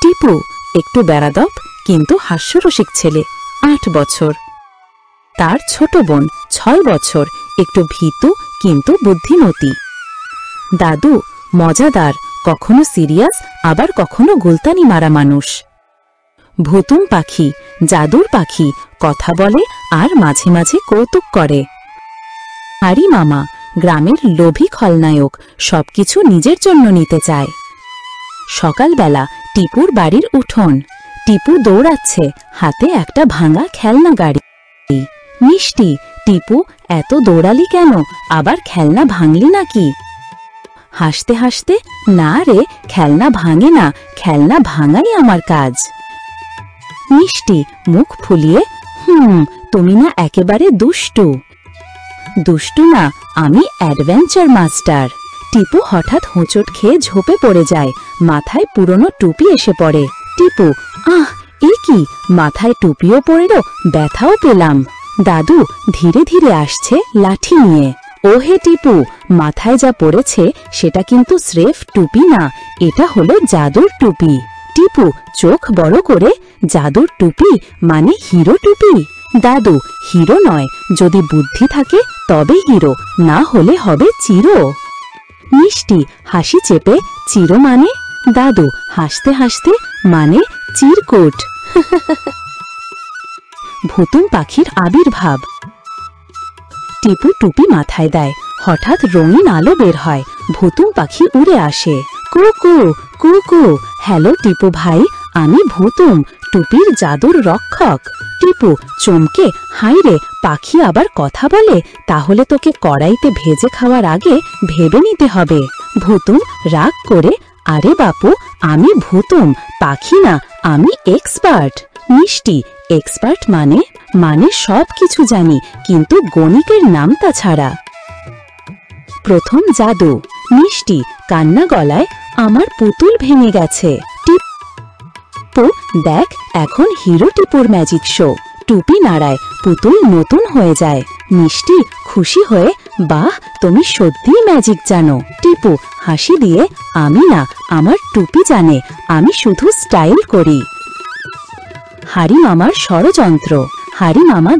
টিপু একটু বেয়াদব কিন্তু হাস্যরসিক ছেলে, ৮ বছর। তার ছোট বোন ৬ বছর, একটু ভীতু কিন্তু বুদ্ধিমতী। দাদু মজাদার, কখনো সিরিয়াস আবার কখনো গুলতানি মারা মানুষ। ভুতুম পাখি, জাদুর পাখি, কথা বলে আর মাঝে মাঝে কৌতুক করে। হারি মামা গ্রামের লোভী খলনায়ক, সবকিছু নিজের জন্য নিতে চায়। সকালবেলা টিপুর বাড়ির উঠোন। টিপু দৌড়াচ্ছে, হাতে একটা ভাঙা খেলনা গাড়ি। মিষ্টি, টিপু এত দৌড়ালি কেন, আবার খেলনা ভাঙলি নাকি? হাসতে হাসতে, না রে, খেলনা ভাঙে না, খেলনা ভাঙাই আমার কাজ। মিষ্টি মুখ ফুলিয়ে, তুমি না একেবারে দুষ্টু। দুষ্টু না, আমি অ্যাডভেঞ্চার মাস্টার। টিপু হঠাৎ হোঁচট খেয়ে ঝোপে পড়ে যায়, মাথায় পুরনো টুপি এসে পড়ে। টিপু, আহ, এ কি, মাথায় টুপিও পড়ল, ব্যথাও পেলাম। দাদু ধীরে ধীরে আসছে লাঠি নিয়ে। ওহে টিপু, মাথায় যা পড়েছে সেটা কিন্তু স্রেফ টুপি না, এটা হলো জাদুর টুপি। টিপু চোখ বড় করে, জাদুর টুপি মানে হিরো টুপি? দাদু, হিরো নয়, যদি বুদ্ধি থাকে তবে হিরো, না হলে হবে চিরো। মিষ্টি হাসি চেপে, চিরো মানে? দাদু হাসতে হাসতে, মানে চিরকুট। ভুতুম পাখির আবির্ভাব। টিপু টুপি মাথায় দেয়, হঠাৎ রঙিন আলো বের হয়, ভুতুম পাখি উড়ে আসে। কুকু কুকু, হ্যালো টিপু ভাই, আমি ভুতুম, টুপির জাদুর রক্ষক। টিপু চমকে, হাই রে, পাখি আবার কথা বলে, তাহলে তোকে কড়াইতে ভেজে খাওয়ার আগে ভেবে নিতে হবে। ভুতুম রাগ করে, আরে বাপু, আমি ভুতুম, পাখি না, আমি এক্সপার্ট। মিষ্টি, এক্সপার্ট মানে? মানে সব কিছু জানি, কিন্তু গণিতের নামটা ছাড়া। প্রথম জাদু। মিষ্টি কান্না গলায়, আমার পুতুল ভেঙে গেছে। টিপু, দেখ এখন হিরো টিপুর ম্যাজিক শো। টুপি নাড়ায়, পুতুল নতুন হয়ে যায়। মিষ্টি খুশি হয়ে, বাহ, তুমি সত্যিই ম্যাজিক জানো। টিপু হাসি দিয়ে, আমি না, আমার টুপি জানে, আমি শুধু স্টাইল করি। হারি মামার ষড়যন্ত্র। হারি মামা